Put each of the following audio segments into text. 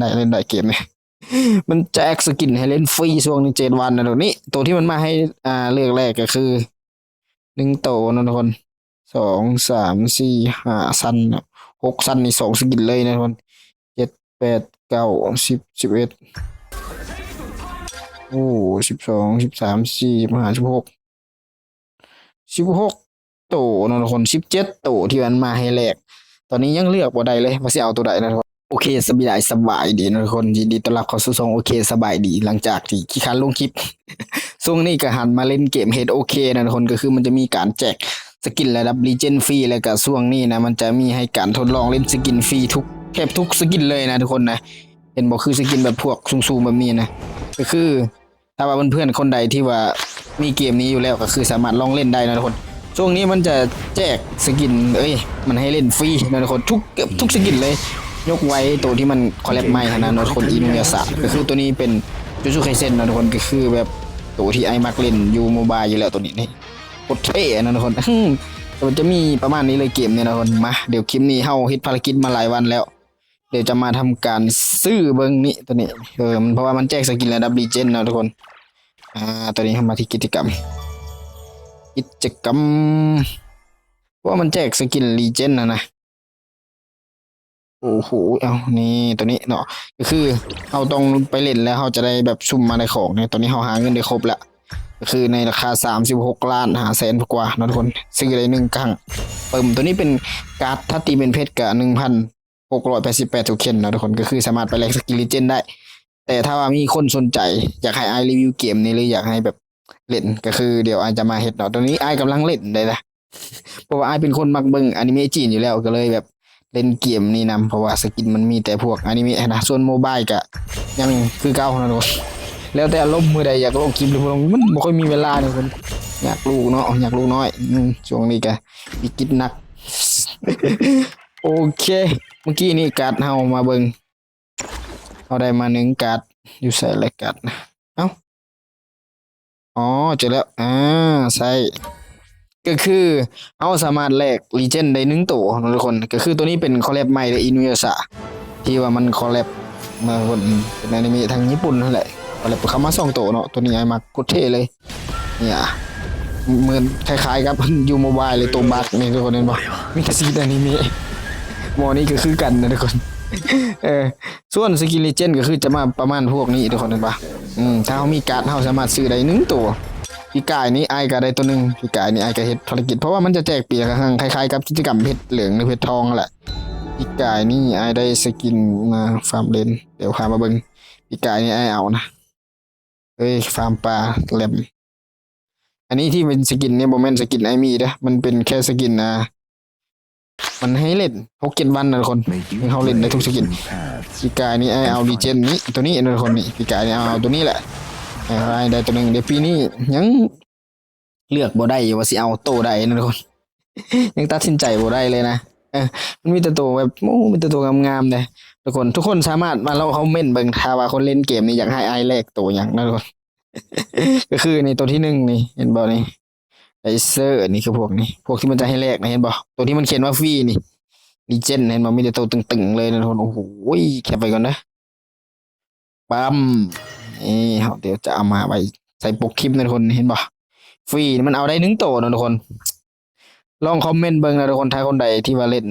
ได้เกมเนี่ยมันแจกสกินให้เล่นฟรีช่วงนี้7 วันนะตัวนี้ตัวที่มันมาให้เลือกแรกก็คือ1 โตนะทุกคน2 3 4 5 ซัน6 ซันนี่2 สกินเลยนะทุกคน7 8 9 10 11โอ้12 13 14 15 16 โตนะทุกคน17 โตที่มันมาให้แรกตอนนี้ยังเลือกบ่ได้เลยว่าสิเอาตัวใดนะทุกคนโอเคสบายดีนะทุกคนยินดีต้อนรับเข้าสู่ช่องโอเคสบายดีหลังจากที่ขี้คันลงคลิป ช่วงนี้ก็หันมาเล่นเกมเฮดโอเคนะทุกคนก็คือมันจะมีการแจกสกินระดับลีเจนด์ฟรีแล้วก็ช่วงนี้นะมันจะมีให้การทดลองเล่นสกินฟรีแทบทุกสกินเลยนะทุกคนนะเห็นบอกคือสกินแบบพวกสูงๆแบบนี้นะก็คือถ้าว่าเพื่อนๆคนใดที่ว่ามีเกมนี้อยู่แล้วก็คือสามารถลองเล่นได้นะทุกคนช่วงนี้มันจะแจกสกินมันให้เล่นฟรีนะทุกคนเกือบทุกสกินเลยยกไว้ตัวที่มันคอลแลบใหม่นะทุกคนอินุยาสะก็คือตัวนี้เป็นจูจูไคเซ็นนะทุกคนก็คือแบบตัวที่ไอมักเล่นอยู่โมบายอยู่แล้วตัวนี้นี่โคตรเท่นะทุกคนมันจะมีประมาณนี้เลยเกมเนี่ยนะทุกคนมาเดี๋ยวคลิปนี้เฮาเฮ็ดภารกิจมาหลายวันแล้วเดี๋ยวจะมาทำการซื้อเบิ้งนี่ตัวนี้มันเพราะว่ามันแจกสกินระดับลีเจนด์นะทุกคนตัวนี้เข้ามาที่กิจกรรมเพราะว่ามันแจกสกินลีเจนด์นะโอ้โหเอานี่ตัวนี้เนาะก็คือเราต้องไปเล่นแล้วเราจะได้แบบซุ่มมาในของเนี่ยตอนนี้เราหาเงินได้ครบแล้วก็คือในราคา36 ล้าน 5 แสนกว่านะทุกคนซื้อได้1 ครั้งตัวนี้เป็นการ์ดถ้าตีเป็นเพชรกับ1,688 โทเค็นนะทุกคนก็คือสามารถไปแลกสกิลลีเจนด์ได้แต่ถ้าว่ามีคนสนใจอยากให้ไอรีวิวเกมนี้หรืออยากให้แบบเล่นก็คือเดี๋ยวไอจะมาเฮ็ดเนาะตัวนี้ไอกำลังเล่นได้นะเพราะว่าไอเป็นคนมักเบิ่งอนิเมะจีนอยู่แล้วก็เลยแบบเล่นเกมนี่นำเพราะว่าสกินมันมีแต่พวกอนิเมะนะส่วนโมบายก็ยังคือเก่านะทุกคนแล้วแต่อารมณ์มื้อใดอยากลงคลิปหรือบ่ลงมันบ่ค่อยมีเวลาเนี่ยคนอยากลูกเนาะอยากลูกน้อยช่วงนี้ก็มีกิจหนัก โอเคเมื่อกี้นี่การ์ดเฮามาเบิ่งเอาได้มา1 การ์ดอยู่ใส่รายการ์ดนะเอ้าอ๋อเจอแล้วใส่ก็คือเอาสามารถแลกลีเจนด์ได้1 ตัวทุกคนก็คือตัวนี้เป็นคอลแลบใหม่เลยอินุยาสะที่ว่ามันคอลแลบมาคนเป็นอนิเมะทางญี่ปุ่นนั่นแหละคอลแลบเข้ามา2 ตัวเนาะตัวนี้ไอ้มักโคตรเท่เลยเนี่ยเหมือนคล้ายๆกับยูโมบายเลยตัวบักนี่ทุกคนเห็นบ่มีแต่สีอนิเมะหมอนี่ก็คือกันนะทุกคนส่วนสกิลเลเจนด์ก็คือจะมาประมาณพวกนี้ทุกคนเห็นปะถ้าเขามีการ์ดเขาสามารถซื้อได้1 ตัวพี่กายนี้ไอก็ได้ตัวหนึ่งพี่กายนี้ไอก็เฮ็ดภารกิจเพราะว่ามันจะแจกเปียกคล้ายๆกับกิจกรรมเพชรเหลืองหรือเพชรทองแหละพี่กายนี่ไอได้สกินมาฟาร์มเลนเดี๋ยวพามาเบิ่งพี่กายนี่ไอเอานะฟาร์มปลาแหลมอันนี้ที่เป็นสกินเนี่ยโมเมนต์สกินไอมีนะมันเป็นแค่สกินมันให้เล่น6-7 วันนะทุกคนเขาเล่นได้ทุกสกินพี่กายนี่ไอเอาดีเจนนี้ตัวนี้นะทุกคนนี่พี่กายนี่เอาตัวนี้แหละได้ตัวหนึ่งเดี๋ยวปีนี้ยังเลือกบ่ได้อยู่ว่าสิเอาโตได้นะทุกคนยังตัดสินใจบ่ได้เลยนะมันมีแต่ตัวแบบมีแต่ตัวงามๆเลยทุกคนสามารถมาเล่าคอมเมนต์เบิ่งถ้าว่าคนเล่นเกมนี้อยากให้ไอแลกตัวอย่างนะทุกคน ก็คือในตัวที่1นี่เห็นบ่นี่ไอเซอร์นี่คือพวกนี้พวกที่มันจะให้แลกนะเห็นบ่ตัวที่มันเขียนว่าฟรีนี่ลีเจนด์เห็นบ่มีแต่ตัวตึงๆเลยนะทุกคนโอ้โหแคปไปก่อนนะปั๊มเดี๋ยวจะเอามาไว้ใส่ปกคลิปนะทุกคนเห็นบ่ฟรีมันเอาได้1 ตัวนะทุกคนลองคอมเมนต์เบิ่งนะทุกคนถ้าคนใดที่ว่าเล่น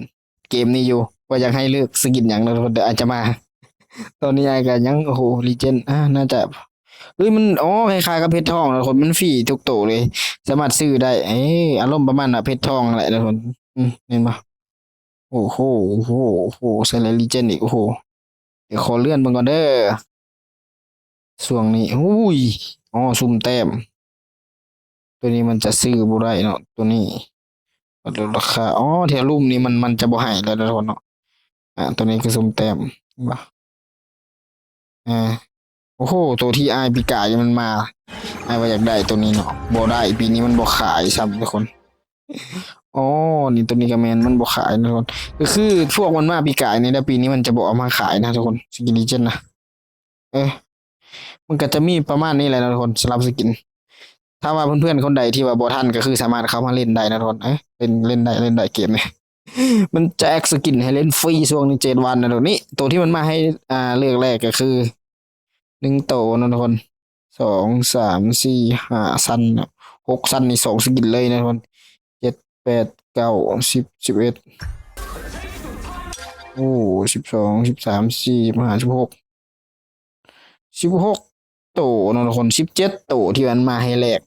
เกมนี้อยู่ว่าอยากให้เลือกสกินอย่างนะทุกคนเดี๋ยวอาจจะมาตอนนี้ไอ้ก็ยังโอ้โหลีเจนด์น่าจะมันคล้ายๆกับเพชรทองนะทุกคนมันฟรีทุกตัวเลยสามารถซื้อได้อารมณ์ประมาณน่ะเพชรทองแหละนะทุกคนเห็นบ่โอ้โหใส่ลีเจนด์อีกโอ้โหเดี๋ยวขอเลื่อนเบิ่งก่อนเด้อช่วงนี้ซุ่มแต้มตัวนี้มันจะซื้อบ่ได้เนาะตัวนี้ราคาแถวลุ่มนี้มันจะบ่ให้แล้วนะทุกคนเนาะตัวนี้คือซุ่มแต้มบ่โอ้โหตัวที่ปีกายมันมาว่าอยากได้ตัวนี้เนาะบ่ได้ปีนี้มันบ่ขายซ้ำทุกคนนี่ตัวนี้ก็แม่นมันบ่ขายนะทุกคนก็คือพวกมันมาปีกายในปีนี้มันจะบ่เอามาขายนะทุกคนสกินลีเจนด์นะมันก็จะมีประมาณนี้แหละนะทุกคนสำหรับสกินถ้าว่าเพื่อนๆคนใดที่ว่าบ่ทันก็คือสามารถเข้ามาเล่นได้นะทุกคนเล่นได้เกมนี้ มันแจกสกินให้เล่นฟรีช่วงนี้7 วันนะตัวนี้ตัวที่มันมาให้เลือกแรกก็คือ1 ตัวนะทุกคน2 3 4 5 ซันนะ6 ซันนี่2 สกินเลยนะทุกคน7 8 9 10 11โอ้12 13 14 15 16ตัวนะทุกคน17 ตัวที่มันมาให้แลก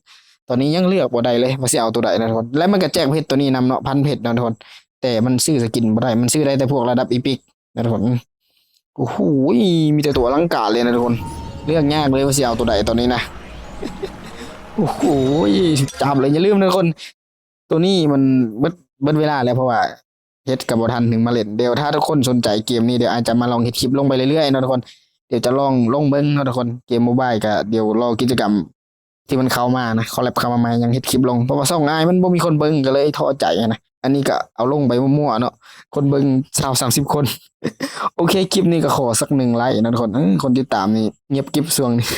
ตอนนี้ยังเลือกบ่ได้เลยว่าสิเอาตัวใดนะทุกคนและมันก็แจกเพชรตัวนี้นำเนาะ1,000 เพชรนะทุกคนแต่มันซื้อสกินบ่ได้มันซื้อได้แต่พวกระดับอีพิกนะทุกคนโอ้โหมีแต่ตัวอลังการเลยนะทุกคนเลือกยากเลยว่าสิเอาตัวใดตอนนี้นะโอ้โหจำเลยอย่าลืมนะทุกคนตัวนี้มันเบิดเวลาแล้วเพราะว่าเฮ็ดกับบ่ทันถึงมาเล่นเดี๋ยวถ้าทุกคนสนใจเกมนี้เดี๋ยวอาจจะมาลองเฮ็ดคลิปลงไปเรื่อยๆเนาะทุกคน เดี๋ยวจะลองลงเบิ้งเนาะทุกคนเกมโมบายก็เดี๋ยวรอกิจกรรมที่มันเข้ามานะคอลแลบเข้ามาใหม่ยังเฮ็ดคลิปลงเพราะว่าส่องง่ายมันบ่มีคนเบิ้งก็เลยท้อใจนะอันนี้ก็เอาลงไปมั่วๆเนาะคนเบิ้ง20-30 คน โอเคคลิปนี้ก็ขอสัก1 ไลค์นะทุกคนคนติดตามนี่เงียบกริบช่วงนี้